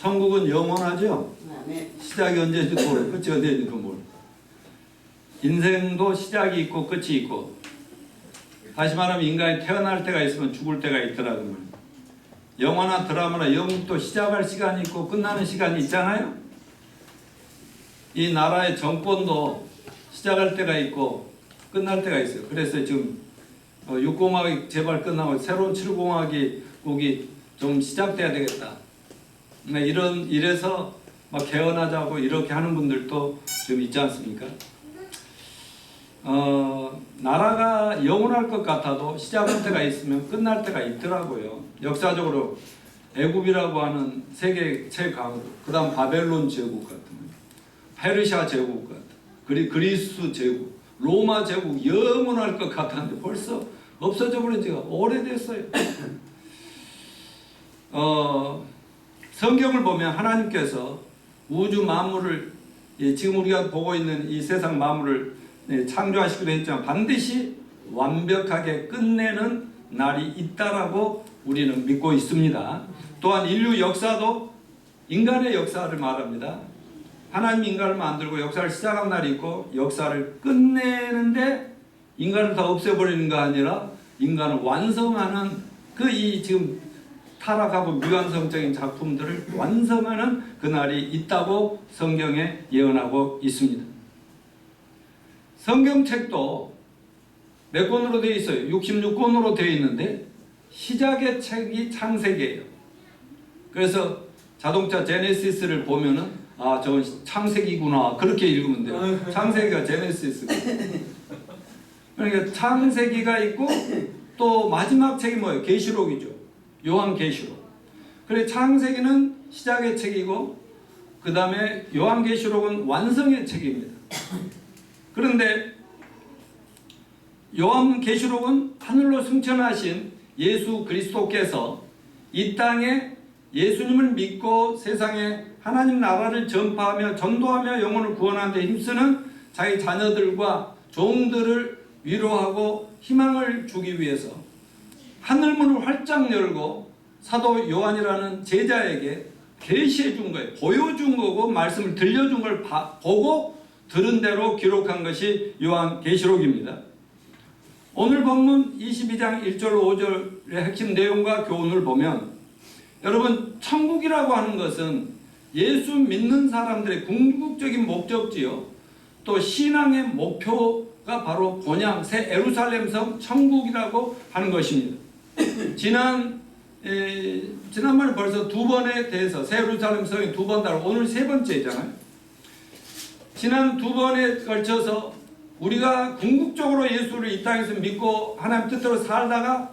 천국은 영원하죠. 시작이 언제인지도 모르고 끝이 언제인지도 모르고. 인생도 시작이 있고 끝이 있고, 다시 말하면 인간이 태어날 때가 있으면 죽을 때가 있더라고 말이에요. 영화나 드라마나 영국도 시작할 시간이 있고 끝나는 시간이 있잖아요. 이 나라의 정권도 시작할 때가 있고 끝날 때가 있어요. 그래서 지금 6공화국이 제발 끝나고 새로운 7공화국이 좀 시작돼야 되겠다. 이래서 막 개헌하자고 이렇게 하는 분들도 좀 있지 않습니까? 나라가 영원할 것 같아도 시작할 때가 있으면 끝날 때가 있더라고요. 역사적으로 애굽이라고 하는 세계 최강국, 그 다음 바벨론 제국 같은 거, 페르시아 제국 같은, 그리스 제국, 로마 제국 영원할 것 같았는데 벌써 없어져 버린 지가 오래됐어요. 성경을 보면 하나님께서 우주 만물을, 지금 우리가 보고 있는 이 세상 만물을 창조하시기도 했지만 반드시 완벽하게 끝내는 날이 있다라고 우리는 믿고 있습니다. 또한 인류 역사도 인간의 역사를 말합니다. 하나님 인간을 만들고 역사를 시작한 날이 있고 역사를 끝내는데 인간을 다 없애버리는 거 아니라 인간을 완성하는 이 지금 타락하고 미완성적인 작품들을 완성하는 그날이 있다고 성경에 예언하고 있습니다. 성경책도 몇 권으로 되어 있어요? 66권으로 되어 있는데 시작의 책이 창세기예요. 그래서 자동차 제네시스를 보면은 저건 창세기구나 그렇게 읽으면 돼요. 창세기가 제네시스고. 그러니까 창세기가 있고 또 마지막 책이 뭐예요? 계시록이죠. 요한계시록. 그래 창세기는 시작의 책이고 그 다음에 요한계시록은 완성의 책입니다. 그런데 요한계시록은 하늘로 승천하신 예수 그리스도께서 이 땅에 예수님을 믿고 세상에 하나님 나라를 전파하며 전도하며 영혼을 구원하는 데 힘쓰는 자기 자녀들과 종들을 위로하고 희망을 주기 위해서 하늘문을 활짝 열고 사도 요한이라는 제자에게 계시해 준 거예요. 보여준 거고 말씀을 들려준 걸 보고 들은 대로 기록한 것이 요한계시록입니다. 오늘 본문 22장 1절 5절의 핵심 내용과 교훈을 보면 여러분 천국이라고 하는 것은 예수 믿는 사람들의 궁극적인 목적지요. 또 신앙의 목표가 바로 본향 새 예루살렘 성 천국이라고 하는 것입니다. 지난번에 벌써 두 번에 대해서 새 예루살렘 성이 두 번 다루고 오늘 세 번째잖아요. 지난 두 번에 걸쳐서 우리가 궁극적으로 예수를 이 땅에서 믿고 하나님 뜻대로 살다가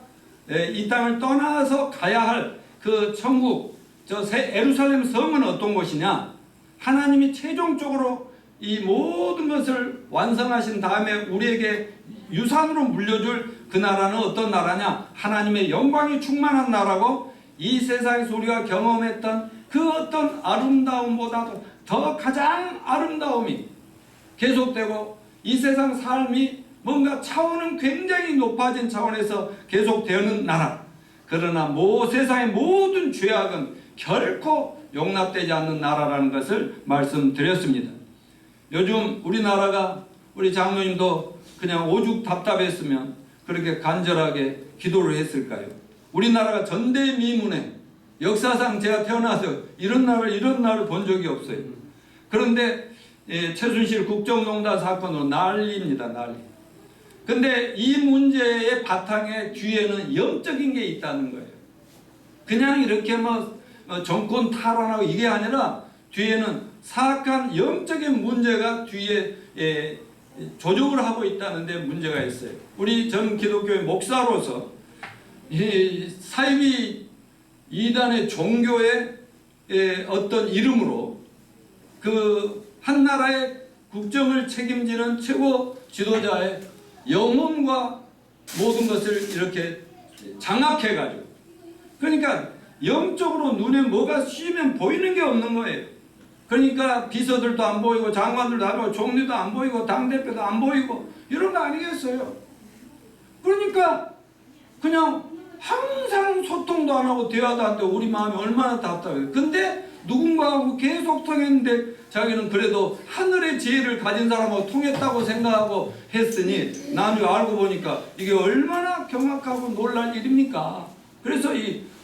이 땅을 떠나서 가야 할 그 천국, 저 새 예루살렘 성은 어떤 곳이냐? 하나님이 최종적으로 이 모든 것을 완성하신 다음에 우리에게 유산으로 물려줄 그 나라는 어떤 나라냐? 하나님의 영광이 충만한 나라고 이 세상에서 우리가 경험했던 그 어떤 아름다움보다도 더 가장 아름다움이 계속되고 이 세상 삶이 뭔가 차원은 굉장히 높아진 차원에서 계속되는 나라. 그러나 세상의 모든 죄악은 결코 용납되지 않는 나라라는 것을 말씀드렸습니다. 요즘 우리나라가 우리 장로님도 그냥 오죽 답답했으면 그렇게 간절하게 기도를 했을까요? 우리나라가 전대미문에 역사상 제가 태어나서 이런 날을 본 적이 없어요. 그런데 최순실 국정농단 사건으로 난리입니다. 난리. 근데 이 문제의 바탕에 뒤에는 영적인 게 있다는 거예요. 그냥 이렇게 정권 탈환하고 이게 아니라 뒤에는 사악한 영적인 문제가 뒤에 조종을 하고 있다는 데 문제가 있어요. 우리 전 기독교의 목사로서 이 사이비 이단의 종교의 어떤 이름으로 그 한 나라의 국정을 책임지는 최고 지도자의 영혼과 모든 것을 이렇게 장악해가지고, 그러니까 영적으로 눈에 뭐가 씌면 보이는 게 없는 거예요. 그러니까 비서들도 안 보이고 장관들도 안 보이고 총리도 안 보이고 당대표도 안 보이고 이런 거 아니겠어요? 그러니까 그냥 항상 소통도 안 하고 대화도 안 되고 우리 마음이 얼마나 답답해요. 근데 누군가하고 계속 통했는데 자기는 그래도 하늘의 지혜를 가진 사람하고 통했다고 생각하고 했으니 나중에 알고 보니까 이게 얼마나 경악하고 놀랄 일입니까? 그래서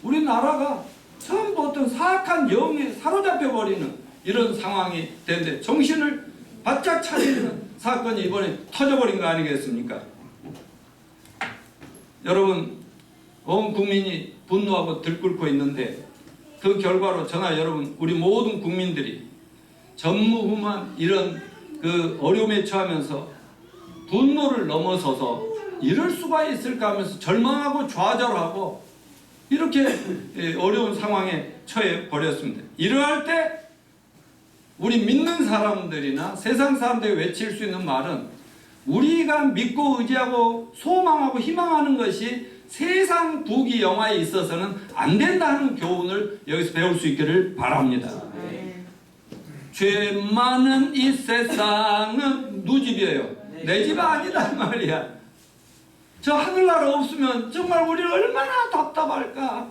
우리나라가 전부 어떤 사악한 영에 사로잡혀 버리는 이런 상황이 되는데 정신을 바짝 차리는 사건이 이번에 터져버린 거 아니겠습니까? 여러분, 온 국민이 분노하고 들끓고 있는데 그 결과로 저나 여러분 우리 모든 국민들이 전무후무한 이런 그 어려움에 처하면서 분노를 넘어서서 이럴 수가 있을까 하면서 절망하고 좌절하고 이렇게 어려운 상황에 처해 버렸습니다. 이러할 때 우리 믿는 사람들이나 세상 사람들이 외칠 수 있는 말은 우리가 믿고 의지하고 소망하고 희망하는 것이 세상 부귀영화에 있어서는 안 된다는 교훈을 여기서 배울 수 있기를 바랍니다. 죄 많은 이 세상은 누 집이에요? 내 집 아니다 말이야. 저 하늘나라 없으면 정말 우리는 얼마나 답답할까.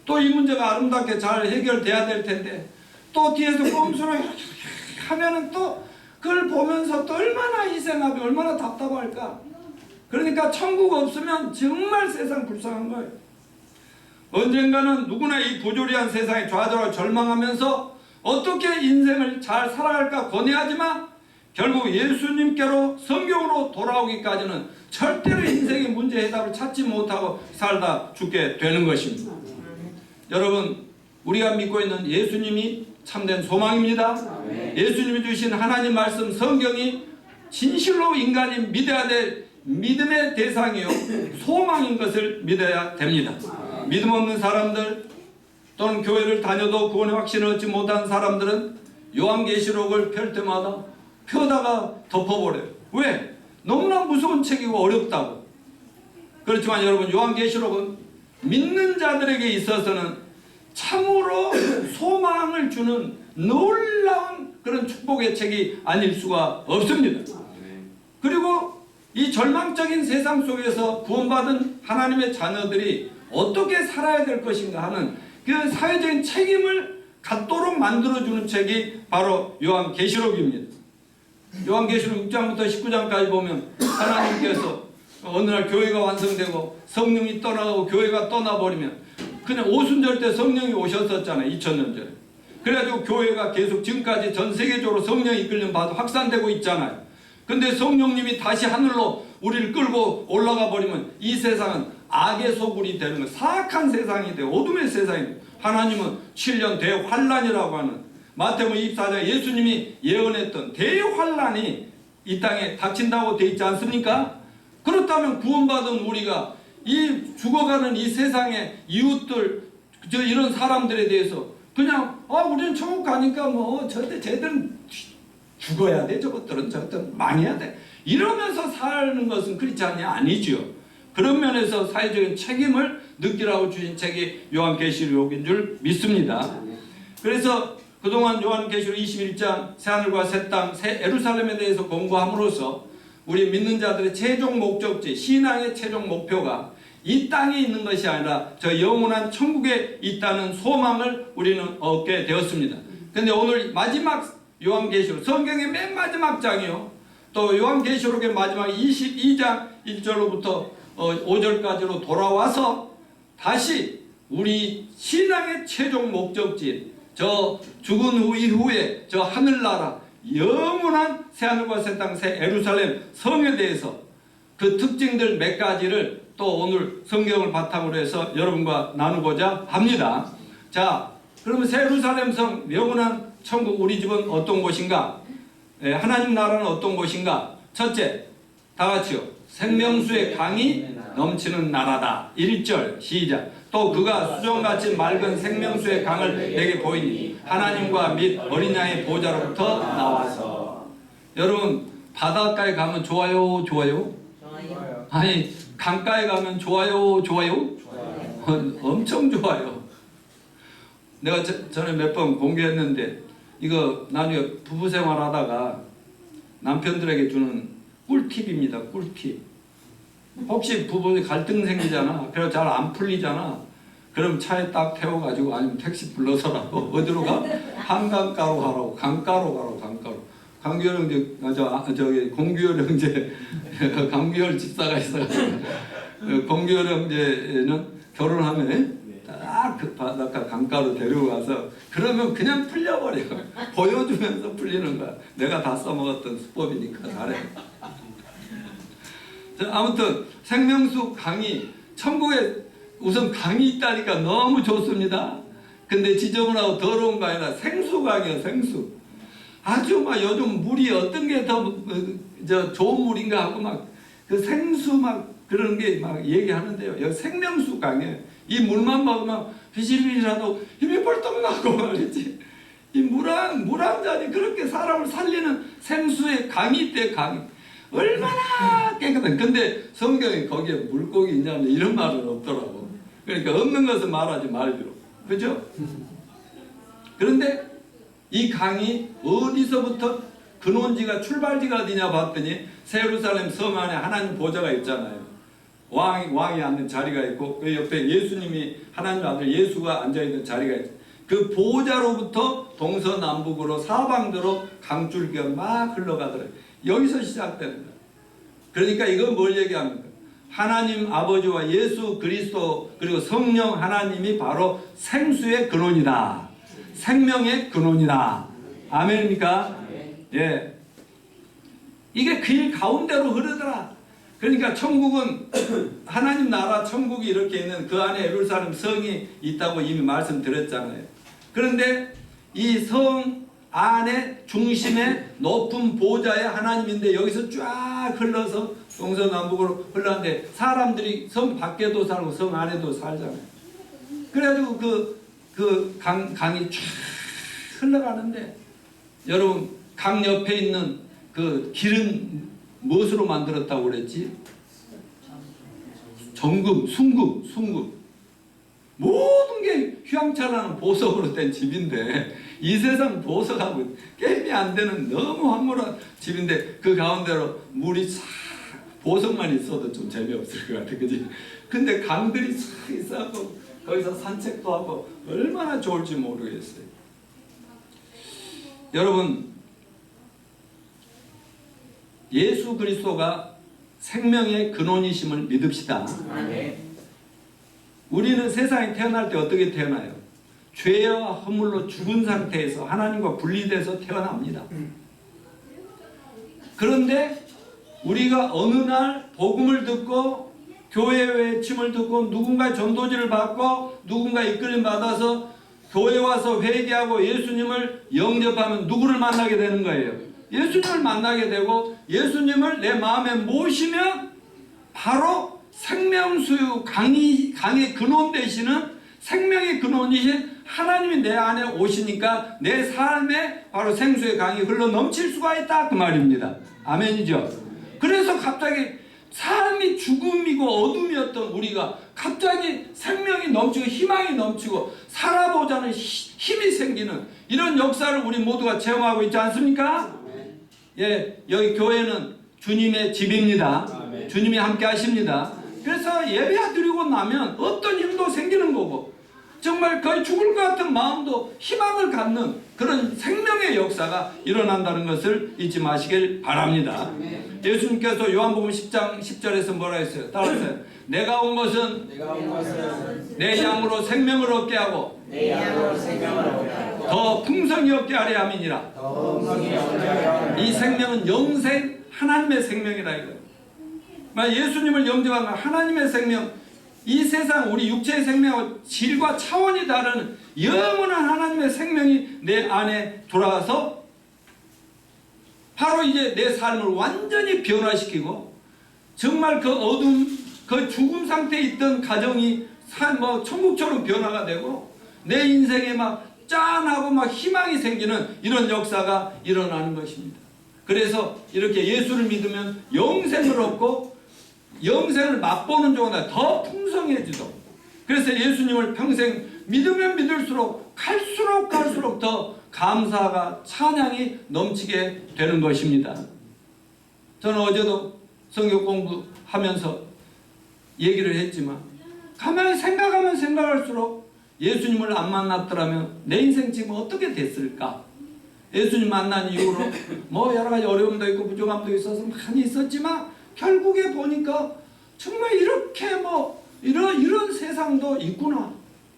또 이 문제가 아름답게 잘 해결돼야 될 텐데 또 뒤에서 꼼수로 하면은 또 그걸 보면서 또 얼마나 희생하고 얼마나 답답할까. 그러니까 천국 없으면 정말 세상 불쌍한 거예요. 언젠가는 누구나 이 부조리한 세상에 좌절하고 절망하면서 어떻게 인생을 잘 살아갈까 고뇌하지만 결국 예수님께로 성경으로 돌아오기까지는 절대로 인생의 문제 해답을 찾지 못하고 살다 죽게 되는 것입니다. 여러분, 우리가 믿고 있는 예수님이 참된 소망입니다. 예수님이 주신 하나님 말씀 성경이 진실로 인간이 믿어야 될 믿음의 대상이요 소망인 것을 믿어야 됩니다. 믿음 없는 사람들 또는 교회를 다녀도 구원의 확신을 얻지 못한 사람들은 요한계시록을 펼 때마다 펴다가 덮어버려요. 왜? 너무나 무서운 책이고 어렵다고. 그렇지만 여러분, 요한계시록은 믿는 자들에게 있어서는 참으로 소망을 주는 놀라운 그런 축복의 책이 아닐 수가 없습니다. 그리고 이 절망적인 세상 속에서 구원받은 하나님의 자녀들이 어떻게 살아야 될 것인가 하는 그 사회적인 책임을 갖도록 만들어주는 책이 바로 요한계시록입니다. 요한계시록 6장부터 19장까지 보면 하나님께서 어느 날 교회가 완성되고 성령이 떠나가고 교회가 떠나버리면 그냥 오순절 때 성령이 오셨었잖아요. 2000년 전에. 그래가지고 교회가 계속 지금까지 전 세계적으로 성령이 이끌림 받아 확산되고 있잖아요. 근데 성령님이 다시 하늘로 우리를 끌고 올라가 버리면 이 세상은 악의 소굴이 되는 거예요. 사악한 세상이 돼요. 어둠의 세상이 돼요. 하나님은 7년 대환란이라고 하는 마태복음 24장 예수님이 예언했던 대환란이 이 땅에 닥친다고 되어 있지 않습니까? 그렇다면 구원받은 우리가 이 죽어가는 이 세상의 이웃들 이런 사람들에 대해서 그냥 우리는 천국 가니까 뭐 쟤들은 죽어야 돼, 저것들은 망해야 돼 이러면서 사는 것은 그렇지 않냐? 아니죠. 그런 면에서 사회적인 책임을 느끼라고 주신 책이 요한계시록인 줄 믿습니다. 그래서 그동안 요한계시록 21장 새하늘과 새 땅, 새 예루살렘에 대해서 공부함으로써 우리 믿는 자들의 최종 목적지, 신앙의 최종 목표가 이 땅에 있는 것이 아니라 저 영원한 천국에 있다는 소망을 우리는 얻게 되었습니다. 그런데 오늘 마지막 요한계시록, 성경의 맨 마지막 장이요. 또 요한계시록의 마지막 22장 1절로부터 5절까지로 돌아와서 다시 우리 신앙의 최종 목적지인 저 죽은 후 이후에 저 하늘나라 영원한 새하늘과 새 땅 새 예루살렘 성에 대해서 그 특징들 몇 가지를 또 오늘 성경을 바탕으로 해서 여러분과 나누고자 합니다. 자, 그러면 새 예루살렘 성 영원한 천국 우리 집은 어떤 곳인가? 하나님 나라는 어떤 곳인가? 첫째, 다 같이요. 생명수의 강이 넘치는 나라다. 1절 시작. 또 그가 수정같이 맑은 생명수의 강을 내게 보이니 하나님과 및 어린 양의 보좌로부터 나와서. 여러분, 바닷가에 가면 좋아요? 좋아요? 좋아요. 아니, 강가에 가면 좋아요? 좋아요? 좋아요. 엄청 좋아요. 내가 전에 몇 번 공개했는데 이거 나중에 부부생활 하다가 남편들에게 주는 꿀팁입니다. 꿀팁. 혹시 부부의 갈등 생기잖아. 그래서 잘 안 풀리잖아. 그럼 차에 딱 태워가지고 아니면 택시 불러서라도 어디로 가? 한강가로 가라고. 강가로 가라고. 강가로. 강규열 형제, 저기 공규열 형제, 강규열 집사가 있어가지고 공규열 형제는 결혼하면 딱 그 바닷가 강가로 데려가서 그러면 그냥 풀려버려. 보여주면서 풀리는 거야. 내가 다 써먹었던 수법이니까 잘해. 아무튼 생명수 강이 천국에 우선 강이 있다니까 너무 좋습니다. 근데 지저분하고 더러운 거 아니라 생수강이에요. 생수. 아주 막 요즘 물이 어떤 게 더 좋은 물인가 하고 막 그 생수 막 그런 게 막 얘기하는데요. 여기 생명수 강이에요. 이 물만 먹으면 비실비실하도 힘이 벌떡 나고 말이지. 이 물 한 잔이 그렇게 사람을 살리는 생수의 강이 있대. 강이. 얼마나 깨끗한. 근데 성경에 거기에 물고기 있냐면 이런 말은 없더라고. 그러니까 없는 것은 말하지 말기로. 그죠? 그런데 이 강이 어디서부터 근원지가 출발지가 어디냐 봤더니 예루살렘 섬 안에 하나님 보좌가 있잖아요. 왕이 앉는 자리가 있고 그 옆에 예수님이 하나님 아들 예수가 앉아있는 자리가 있죠. 그 보좌로부터 동서남북으로 사방도로 강줄기가 막 흘러가더래요. 여기서 시작되는 거예요. 그러니까 이건 뭘 얘기합니까? 하나님 아버지와 예수 그리스도 그리고 성령 하나님이 바로 생수의 근원이다. 생명의 근원이다. 아멘입니까? 예. 이게 길 가운데로 흐르더라. 그러니까 천국은 하나님 나라 천국이 이렇게 있는 그 안에 예루살렘 성이 있다고 이미 말씀드렸잖아요. 그런데 이 성 안에 중심에 높은 보좌에 하나님인데 여기서 쫙 흘러서 동서남북으로 흘러는데 사람들이 성 밖에도 살고 성 안에도 살잖아요. 그래가지고 그 강이 쫙 흘러가는데 여러분 강 옆에 있는 그 길은 무엇으로 만들었다고 그랬지? 정금, 순금. 모든 게 휘황찬란한 보석으로 된 집인데 이 세상 보석하고 게임이 안 되는 너무 황홀한 집인데 그 가운데로 물이 싹 보석만 있어도 좀 재미없을 것 같아. 그지? 근데 강들이 싹 있어갖고 거기서 산책도 하고 얼마나 좋을지 모르겠어요. 여러분 예수 그리스도가 생명의 근원이심을 믿읍시다. 우리는 세상에 태어날 때 어떻게 태어나요? 죄와 허물로 죽은 상태에서 하나님과 분리돼서 태어납니다. 그런데 우리가 어느 날 복음을 듣고 교회 외침을 듣고 누군가의 전도지를 받고 누군가 이끌림 받아서 교회 와서 회개하고 예수님을 영접하면 누구를 만나게 되는 거예요? 예수님을 만나게 되고 예수님을 내 마음에 모시면 바로 생명수유 강의 근원 되시는 생명의 근원이신 하나님이 내 안에 오시니까 내 삶에 바로 생수의 강이 흘러 넘칠 수가 있다 그 말입니다. 아멘이죠. 그래서 갑자기 삶이 죽음이고 어둠이었던 우리가 갑자기 생명이 넘치고 희망이 넘치고 살아보자는 힘이 생기는 이런 역사를 우리 모두가 체험하고 있지 않습니까? 예, 여기 교회는 주님의 집입니다. 주님이 함께 하십니다. 그래서 예배 드리고 나면 어떤 힘도 생기는 거고 정말 거의 죽을 것 같은 마음도 희망을 갖는 그런 생명의 역사가 일어난다는 것을 잊지 마시길 바랍니다. 예수님께서 요한복음 10장 10절에서 뭐라 했어요? 따라하세요. 내가 온 것은 내 양으로 생명을 얻게 하고 더 풍성히 얻게 하려 함이니라. 이 생명은 영생 하나님의 생명이라 이거예요. 예수님을 영접하면 하나님의 생명, 이 세상 우리 육체의 생명하고 질과 차원이 다른 영원한 하나님의 생명이 내 안에 들어와서 바로 이제 내 삶을 완전히 변화시키고 정말 그 어둠, 그 죽음 상태에 있던 가정이 천국처럼 변화가 되고 내 인생에 막 짠하고 막 희망이 생기는 이런 역사가 일어나는 것입니다. 그래서 이렇게 예수를 믿으면 영생을 얻고 영생을 맛보는 조건에 더 풍성해지도록 그래서 예수님을 평생 믿으면 믿을수록 갈수록 더 감사가 찬양이 넘치게 되는 것입니다. 저는 어제도 성경 공부하면서 얘기를 했지만 가만히 생각하면 생각할수록 예수님을 안 만났더라면 내 인생 지금 어떻게 됐을까? 예수님 만난 이후로 뭐 여러 가지 어려움도 있고 부족함도 있어서 많이 있었지만 결국에 보니까 정말 이렇게 뭐 이런 세상도 있구나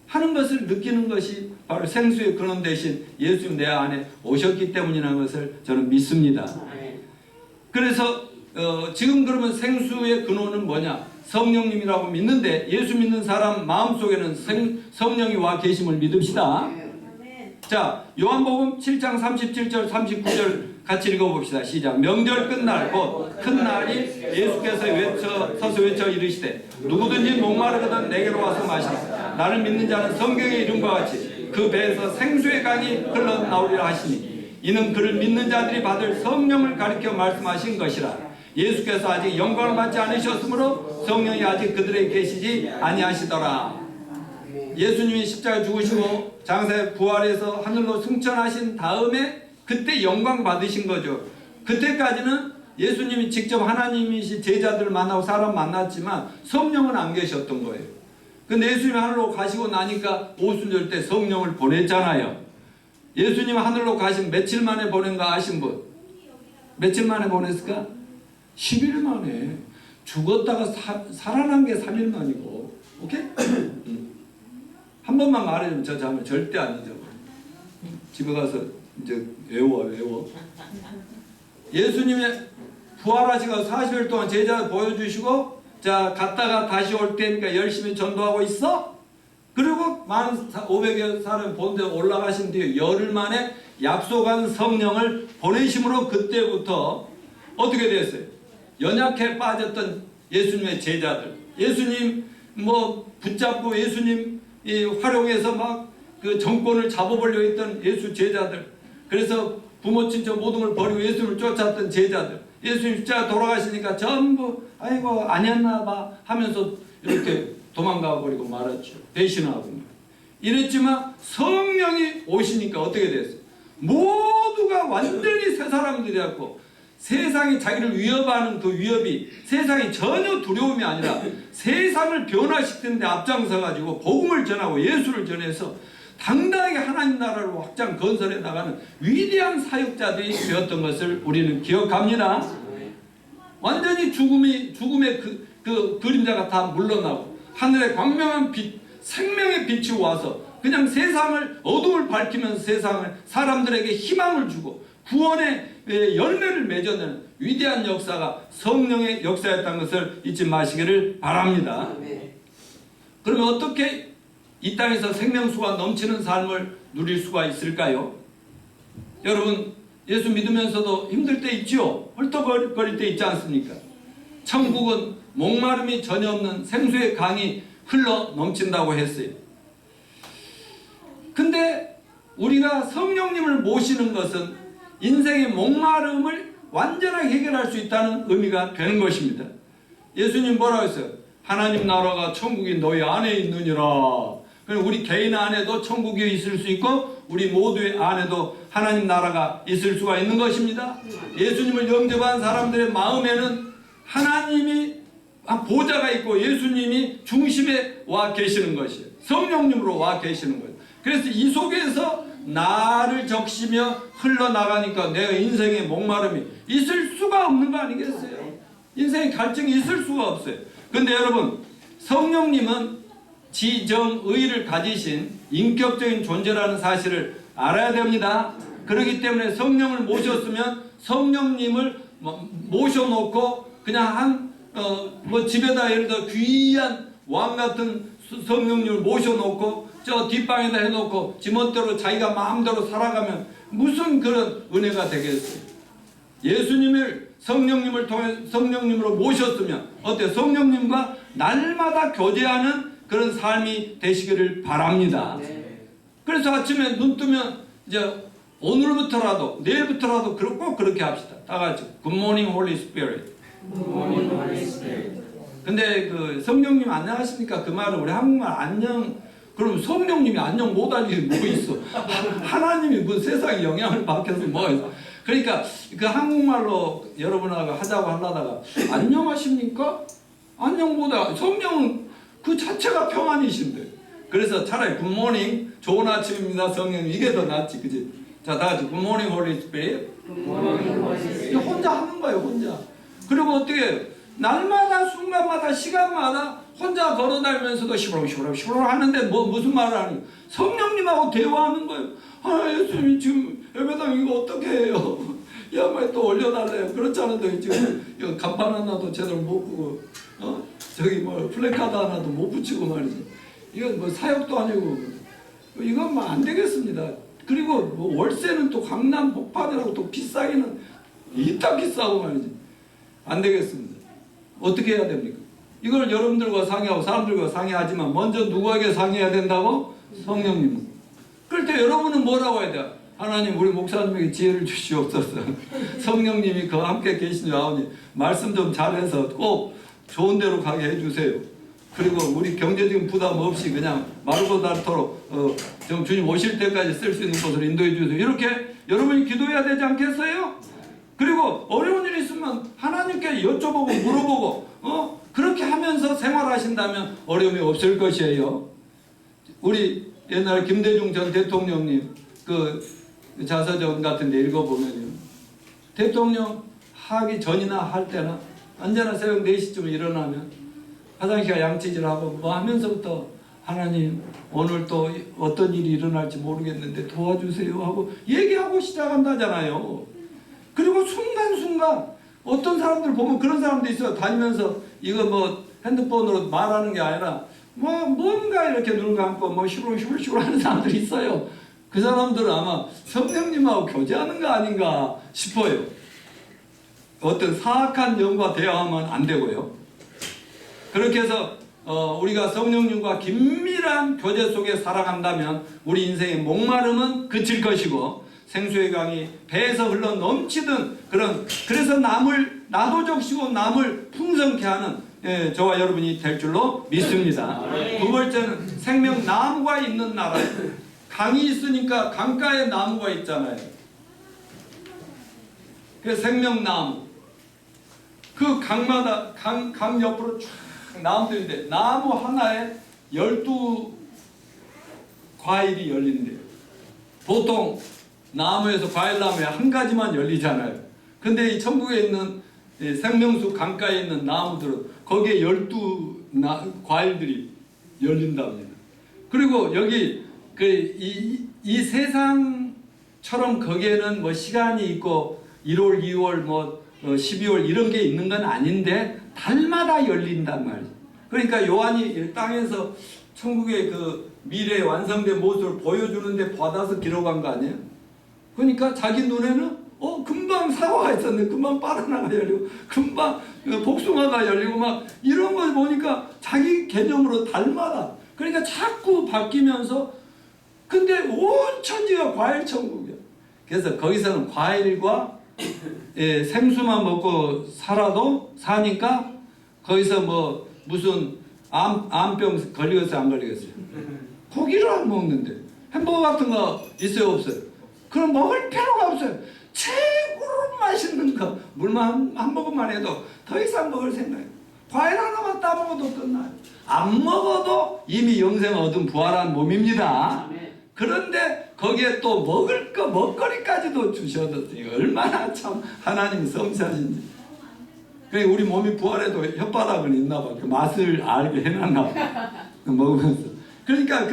하는 것을 느끼는 것이 바로 생수의 근원 대신 예수님 내 안에 오셨기 때문이라는 것을 저는 믿습니다. 그래서 지금 그러면 생수의 근원은 뭐냐? 성령님이라고 믿는데 예수 믿는 사람 마음속에는 성령이 와 계심을 믿읍시다. 자, 요한복음 7장 37절 39절 같이 읽어봅시다. 시작. 명절 끝날 곧 큰 날이 예수께서 서서 외쳐 이르시되 누구든지 목마르거든 내게로 와서 마시라. 나를 믿는 자는 성경의 이름과 같이 그 배에서 생수의 강이 흘러나오리라 하시니 이는 그를 믿는 자들이 받을 성령을 가리켜 말씀하신 것이라. 예수께서 아직 영광을 받지 않으셨으므로 성령이 아직 그들에게 계시지 아니하시더라. 예수님이 십자가에 죽으시고 장사에 부활해서 하늘로 승천하신 다음에 그때 영광 받으신 거죠. 그때까지는 예수님이 직접 하나님이신 제자들을 만나고 사람 만났지만 성령은 안 계셨던 거예요. 근데 예수님이 하늘로 가시고 나니까 오순절 때 성령을 보냈잖아요. 예수님 하늘로 가신 며칠 만에 보낸 거 아신 분? 며칠 만에 보냈을까? 10일 만에. 죽었다가 살아난 게 3일 만이고. 오케이? 한 번만 말해주면 저 자면 절대 안 잊어버려. 집에 가서 이제 외워. 예수님이 부활하시고 40일 동안 제자 보여주시고 자 갔다가 다시 올 테니까 열심히 전도하고 있어? 그리고 15,000여 사람 본데 올라가신 뒤에 열흘 만에 약속한 성령을 보내심으로 그때부터 어떻게 됐어요? 연약해 빠졌던 예수님의 제자들, 예수님 뭐 붙잡고 예수님 활용해서 막 그 정권을 잡아보려 했던 예수 제자들, 그래서 부모 친척 모든 걸 버리고 예수님을 쫓았던 제자들, 예수님 십자가 돌아가시니까 전부 아이고 아니었나 봐 하면서 이렇게 도망가 버리고 말았죠. 배신하고 이랬지만 성령이 오시니까 어떻게 됐어요? 모두가 완전히 새 사람들이 됐고 세상이 자기를 위협하는 그 위협이 세상이 전혀 두려움이 아니라 세상을 변화시키는 데 앞장서 가지고 복음을 전하고 예수를 전해서 당당하게 하나님 나라를 확장 건설해 나가는 위대한 사역자들이 되었던 것을 우리는 기억합니다. 완전히 죽음의 그 그림자가 다 물러나고 하늘의 광명한 빛, 생명의 빛이 와서 그냥 세상을 어둠을 밝히면서 세상을 사람들에게 희망을 주고 구원의 열매를 맺어내는 위대한 역사가 성령의 역사였다는 것을 잊지 마시기를 바랍니다. 그러면 어떻게 이 땅에서 생명수가 넘치는 삶을 누릴 수가 있을까요? 여러분 예수 믿으면서도 힘들 때 있지요? 헐떡거릴 때 있지 않습니까? 천국은 목마름이 전혀 없는 생수의 강이 흘러 넘친다고 했어요. 근데 우리가 성령님을 모시는 것은 인생의 목마름을 완전하게 해결할 수 있다는 의미가 되는 것입니다. 예수님 뭐라고 했어요? 하나님 나라가 천국이 너희 안에 있느니라. 우리 개인 안에도 천국이 있을 수 있고 우리 모두의 안에도 하나님 나라가 있을 수가 있는 것입니다. 예수님을 영접한 사람들의 마음에는 하나님이 보좌가 있고 예수님이 중심에 와 계시는 것이에요. 성령님으로 와 계시는 거예요. 그래서 이 속에서 나를 적시며 흘러나가니까 내 인생의 목마름이 있을 수가 없는 거 아니겠어요? 인생의 갈증이 있을 수가 없어요. 근데 여러분 성령님은 지정의를 가지신 인격적인 존재라는 사실을 알아야 됩니다. 그렇기 때문에 성령을 모셨으면 성령님을 모셔놓고 그냥 집에다 예를 들어 귀한 왕 같은 성령님을 모셔놓고 저 뒷방에다 해놓고 지멋대로 자기가 마음대로 살아가면 무슨 그런 은혜가 되겠어요? 예수님을 성령님을 통해 성령님으로 모셨으면 어때? 성령님과 날마다 교제하는 그런 삶이 되시기를 바랍니다. 그래서 아침에 눈 뜨면 이제 오늘부터라도 내일부터라도 꼭 그렇게 합시다. 다 같이 Good morning Holy Spirit. Good morning Holy Spirit. 근데 그 성령님 안녕하십니까? 그 말은 우리 한국말 안녕. 그럼 성령님이 안녕 못할 일이 뭐 있어? 하나님이 그 세상에 영향을 받혀서 뭐 있어? 그러니까 그 한국말로 여러분하고 하자고 하려다가 안녕하십니까? 안녕보다 성령은 그 자체가 평안이신데. 그래서 차라리 굿모닝, 좋은 아침입니다 성령님, 이게 더 낫지, 그지? 자, 다 같이 굿모닝 홀리 스피릿. 혼자 하는 거예요, 혼자. 그리고 어떻게 날마다 순간마다 시간마다 혼자 걸어다니면서도 시부렁 하는데 무슨 말을 하는, 성령님하고 대화하는 거예요. 아, 예수님 지금 예배당 이거 어떻게 해요? 이 양말 또 올려달래요. 그렇지 않은데 지금 이거 간판 하나도 제대로 못 끄고, 저기 뭐 플래카드 하나도 못 붙이고 말이지. 이건 뭐 사역도 아니고 이건 뭐 안 되겠습니다. 그리고 뭐 월세는 또 강남 복판이라고 또 비싸기는 이따 비싸고 말이지. 안 되겠습니다. 어떻게 해야 됩니까? 이걸 여러분들과 상의하고 사람들과 상의하지만 먼저 누구에게 상의해야 된다고? 성령님. 그럴 때 여러분은 뭐라고 해야 돼요? 하나님, 우리 목사님에게 지혜를 주시옵소서. 성령님이 그와 함께 계신 줄 아오니 말씀 좀 잘해서 꼭 좋은 데로 가게 해주세요. 그리고 우리 경제적인 부담 없이 그냥 마르고 닳도록 주님 오실 때까지 쓸 수 있는 것을 인도해 주세요. 이렇게 여러분이 기도해야 되지 않겠어요? 그리고 어려운 일이 있으면 하나님께 여쭤보고 물어보고 그렇게 하면서 생활하신다면 어려움이 없을 것이에요. 우리 옛날 김대중 전 대통령님 그 자서전 같은 데 읽어보면요, 대통령 하기 전이나 할 때나 언제나 새벽 4시쯤 일어나면 화장실 양치질하고 뭐 하면서부터 하나님, 오늘 또 어떤 일이 일어날지 모르겠는데 도와주세요 하고 얘기하고 시작한다잖아요. 그리고 순간순간 어떤 사람들 보면 그런 사람도 있어요. 다니면서 이거 뭐 핸드폰으로 말하는 게 아니라 뭐 뭔가 이렇게 눈 감고 뭐 슈르슈르 하는 사람들이 있어요. 그 사람들은 아마 성령님하고 교제하는 거 아닌가 싶어요. 어떤 사악한 영과 대화하면 안 되고요. 그렇게 해서 우리가 성령님과 긴밀한 교제 속에 살아간다면 우리 인생의 목마름은 그칠 것이고 생수의 강이 배에서 흘러 넘치던 그래서 남을 나도 적시고 남을 풍성케 하는 저와 여러분이 될 줄로 믿습니다. 두 번째는 생명나무가 있는 나라예요. 강이 있으니까 강가에 나무가 있잖아요. 그 생명나무, 그 강마다 강 옆으로 쫙 나무들인데 나무 하나에 12과일이 열린대요. 보통 나무에서 과일나무에 한 가지만 열리잖아요. 근데 이 천국에 있는 생명수 강가에 있는 나무들은 거기에 12과일들이 열린답니다. 그리고 여기 이 세상처럼 거기에는 뭐 시간이 있고 1월, 2월, 뭐 12월 이런 게 있는 건 아닌데 달마다 열린단 말이에요. 그러니까 요한이 땅에서 천국의 그 미래의 완성된 모습을 보여주는데 받아서 기록한 거 아니에요? 그러니까 자기 눈에는 금방 사과가 있었는데 금방 바나나가 열리고 금방 복숭아가 열리고 막 이런 걸 보니까 자기 개념으로 달마다, 그러니까 자꾸 바뀌면서, 근데 온 천지가 과일 천국이야. 그래서 거기서는 과일과 생수만 먹고 사니까 거기서 뭐 무슨 암병 걸리겠어요, 안 걸리겠어요? 고기를 안 먹는데 햄버거 같은 거 있어요, 없어요? 그럼 먹을 필요가 없어요. 최고로 맛있는 거 물만 한 모금만 해도 더 이상 먹을 생각이에요. 과일 하나만 따먹어도 끝나요. 안 먹어도 이미 영생 얻은 부활한 몸입니다. 그런데 거기에 또 먹을 거 먹거리까지도 주셔도 얼마나 참 하나님 섬세하신지. 우리 몸이 부활해도 혓바닥은 있나 봐. 그 맛을 알게 해놨나 봐. 먹으면서. 그러니까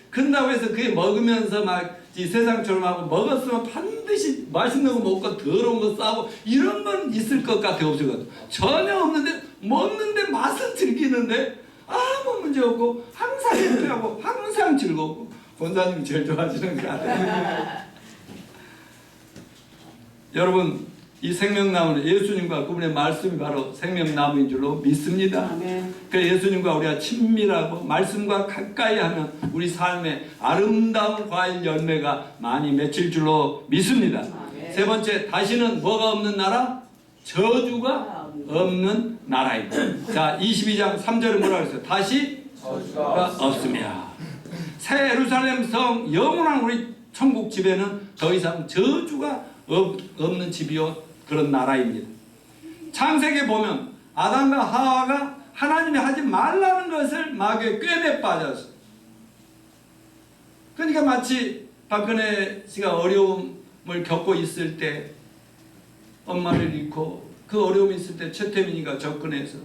근다고 해서 그게 먹으면서 막 이 세상처럼 하고 먹었으면 반드시 맛있는 거 먹고 더러운 거 싸고 이런 건 있을 것 같아, 없을 것 같아. 전혀 없는데 먹는데 맛은 즐기는데 아무 문제 없고 항상 행복하고 항상 즐겁고 권사님이 제일 좋아하시는 것 같아요. 여러분, 이 생명나무는 예수님과 그분의 말씀이 바로 생명나무인 줄로 믿습니다. 그 예수님과 우리가 친밀하고 말씀과 가까이 하면 우리 삶에 아름다운 과일 열매가 많이 맺힐 줄로 믿습니다. 세 번째, 다시는 뭐가 없는 나라? 저주가 없는 나라입니다. 자, 22장 3절에 뭐라고 했어요? 다시 저주가 없으며. 새 예루살렘 성 영원한 우리 천국 집에는 더 이상 저주가 없는 집이요 그런 나라입니다. 창세기에 보면 아담과 하와가 하나님이 하지 말라는 것을 마귀의 꾀에 빠졌어. 그러니까 마치 박근혜 씨가 어려움을 겪고 있을 때 엄마를 잃고 그 어려움이 있을 때 최태민이가 접근해서